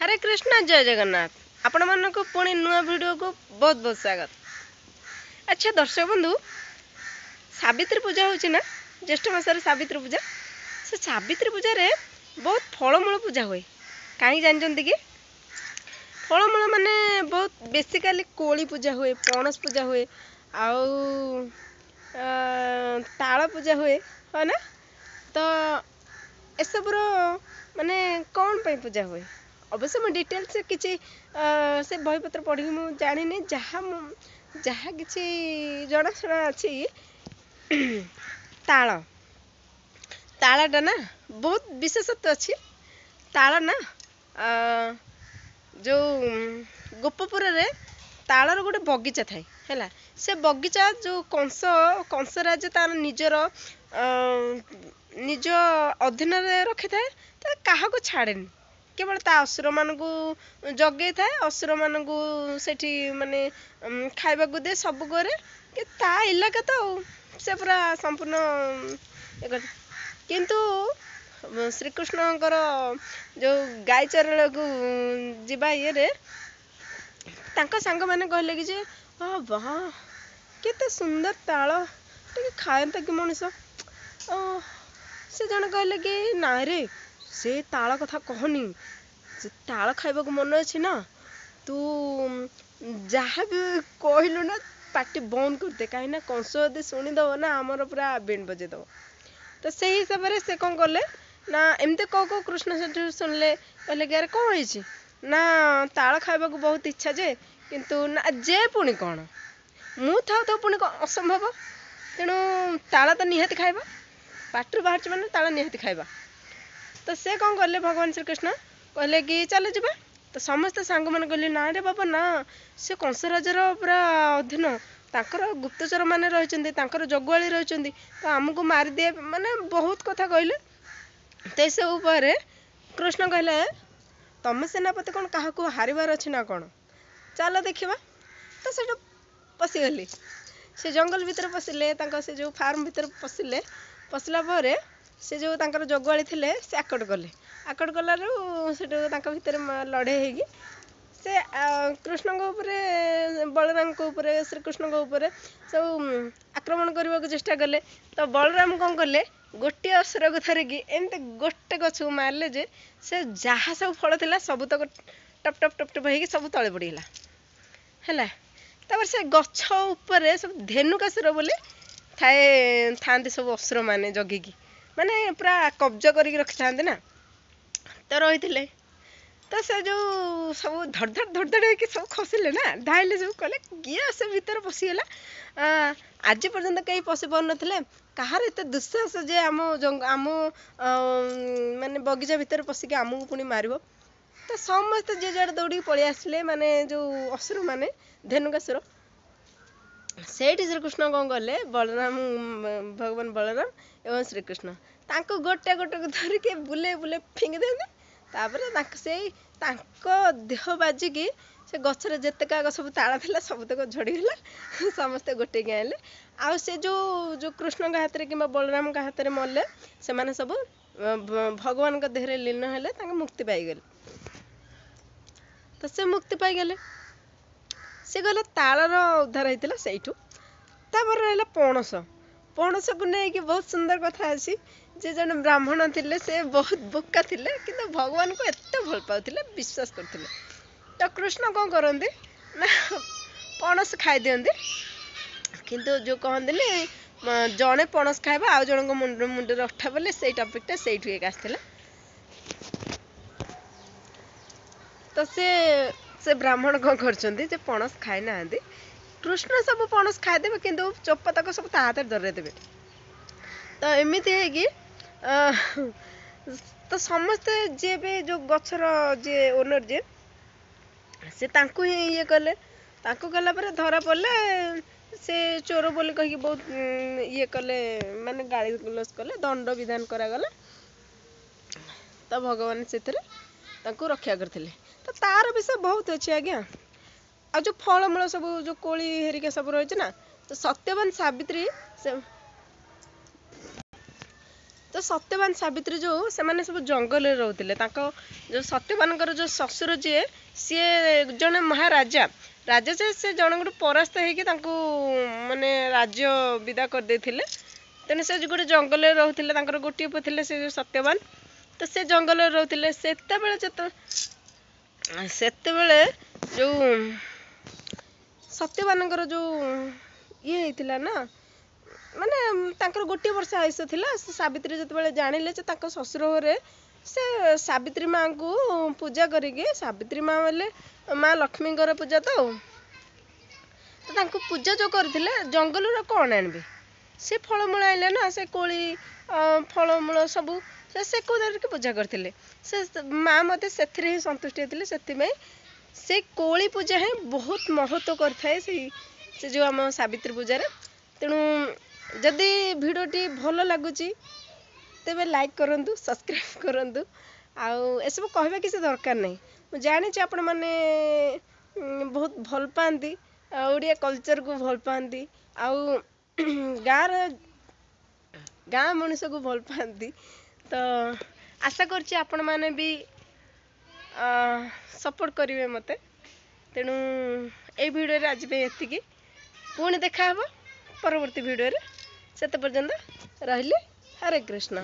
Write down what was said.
हरे कृष्ण जय जगन्नाथ आपण मानक पुणी नुआ वीडियो को बहुत बहुत स्वागत। अच्छा दर्शक बंधु, सावित्री पूजा होची ना, ज्येष्ठ मासर सावित्री पूजा। से सावित्री पूजा रे बहुत फलमूल पूजा हुए। कहीं जानते कि फलमूल माने बहुत बेसिकाली कोली पूजा हुए, पणस पूजा हुए, आउ ताल पूजा हुए, है ना। तो एसबुर माने कौन पे पूजा हुए अवश्य मुझे डिटेल्स से किसी से बहीपत्र पढ़ी मु जानी जहाँ जहाँ किसी जनाशुना अच्छी ताल तालटा ना बहुत विशेषत्व अच्छी। ताल ना जो गोपपुर रे तालर गोटे बगीचा थाए है। से बगीचा जो कंसराज तार निजर निज अधीन रखी थाए, तो क्या छाड़ेनी, केवल ता असुर मान जगे थाए, असुर मान सेठी माने खाइबा दे सब करे कि ता इलाका तो से पूरा संपूर्ण किंतु श्रीकृष्णकर जो गाई चरण को जीवा ये तांका सांग मैंने कहले कि जे वाह केते सुंदर ताल टे खाएंता कि मनीष। से जन कहले कि ना रे से ताल कथा कहनी, से ताल खाइबा को मन अच्छी ना, तू जहाँ भी कहलु ना पार्टी बंद करदे, कहीं कंस यदि शुणीदब ना आमर पूरा बेंड बजेदब। तो से हिसाब से कौन कले ना एमती कौ कृष्ण से शुणिले कहले कि अरे कौन है ना ताल खाइबा को बहुत इच्छा जे, किंतु ना जे पुणी कौन मु था तो पुणी असंभव, तेणु ताल तो निहाती खाइबा, पार्टी बाहर मैंने ताल निहाती खाइबा। तो से कौन कले भगवान श्रीकृष्ण कहले कि चल जा। तो समस्त सांग मैंने कहले ना रे बाबा ना, से कंसराजर पूरा अधीन, तांकर गुप्तचर मैंने रही, जगुआली रही, तो आमको मारिदे माने बहुत कथा कहले। तो से ऊपर कृष्ण कहले तम सेनापति कौन क्या हारिबार अच्छी ना कौन, चल देखा। तो से पशिगली से जंगल भितर पशिले, से जो फार्म भितर पशिले, पशिला पर से जो तांकर जगुआली थिले से आकट कले, आकट कलारू से भितर लड़े होगी से कृष्ण बलराम को ऊपर श्रीकृष्ण को ऊपर सब आक्रमण करने को चेष्टा कले। तो बलराम कौन कले गोटे असुर को धरिकी एमती गोटे गछ को मारले जे से जहाँ सब फल थिला सब तक टप टप टप टप होगी सब तले पड़गला है। तापर से गछ ऊपर सब धेनुकासुर बोले थाए थांती सब असुर माने जगिकी माने पूरा कब्जा करके रखी था ना। तो रही तो से जो सब धड़ धड़ कि सब खसिले ना, धाइले सब कहले किए से भीतर पशिगला। आज पर्यंत कहीं पशि पार नथिले, कहार एत दुस्साहस जे आम आम माने बगीचा भीतर पशिक आमको पुणी मारिब। तो समस्त जे जड़े दौड़ी पलि आसले माने जो असुर माने धेनुकासुर। सेठी श्रीकृष्ण कौन कले बलराम भगवान बलराम एवं श्रीकृष्ण तांको गोटे गोटे को धरिके बुले बुले फिंगी देते। तापर से देह बाजिकी से गचर जितेक सब ताला था सब तक झड़गला, समस्ते गोटे के आइले। आउ से जो कृष्ण का हाथ में कि बलराम का हाथ में मरले से माने सब भगवान का देहरे लीन हेले, मुक्ति पाईगले। तो से मुक्ति पाईगले, से गले तालर उद्धार होता से रहा पणस। पणस को लेकिन बहुत सुंदर कथा अच्छी जे जन ब्राह्मण थिले से बहुत बोका थिले, किंतु भगवान को एत भल पाउथिले, विश्वास करथिले। तो कृष्ण कौन करते ना पणस खाई दियंते, किंतु जो कहते जड़े पणस खाइबा आउ जन मुंड मुंडे अठा बोले से टपिकटा से आसला। तो से ब्राह्मण कौन कर पणस खाई ना, कृष्ण सब पणस खाईदेवे किंतु चोपा तक सब हाथ धरे देवे। तो एमती है कि तो समस्ते जे भी जो गचर जे ओनर जे से तांको ही ये कले, तांको कला पर धरा पड़े से चोर बोली कही बहुत ये कले माने गाली गुलस कले, दंड विधान करागला। तो भगवान से रक्षा करते। तो तार विषय बहुत अच्छे आज्ञा। आ जो फलमूल सब जो कोली हेरिका सब रही ना, तो सत्यवान सावित्री से तो सत्यवान सावित्री जो सेमाने सब जंगल रोते जो सत्यवानकर जो ससुर जी सी जड़े महाराजा राजा से जन गोटे परास्त होगी माने राज्य विदा करदे तेणु से गोटे जंगल रोते गोटे पुଅ ଥିଲେ से सत्यवान तो से जंगल रोते सेतेबेले जो सत्यवानकर जो ये होता ना माने तांकर गोटे वर्ष आयुष थिला सावित्री जिते जानिले ससुर घरे से सावित्री माँ को पूजा करिके सावित्री माँ बोले माँ लक्ष्मी पूजा तो पूजा जो करथिले जंगल कौन आनबे से फलमूल आइले ना से कोली फलमूल सबू से को पूजा करथिले से माँ मते सेथिरे ही संतुष्ट होते से कोली पूजा है बहुत महत्व करथाए से जो आम सावित्री पूजा तेणु जदि भिडियोटी भल लगुच तेबे लाइक करंतु सब्सक्राइब करंतु आउ एसबू कहबा किसी दरकार नहीं मु जानी आपण माने बहुत भल पाती ओडिया कल्चर को भल पाती आउ गाँ मनुष्य को भल पाती तो आशा करछि आपण माने भी सपोर्ट करेंगे मते तेणु ए भिडियो रे आज पे एतिकी पुणी देखा परवर्ती भिडियो रे सेते पर्यंत रहिले हरे कृष्ण।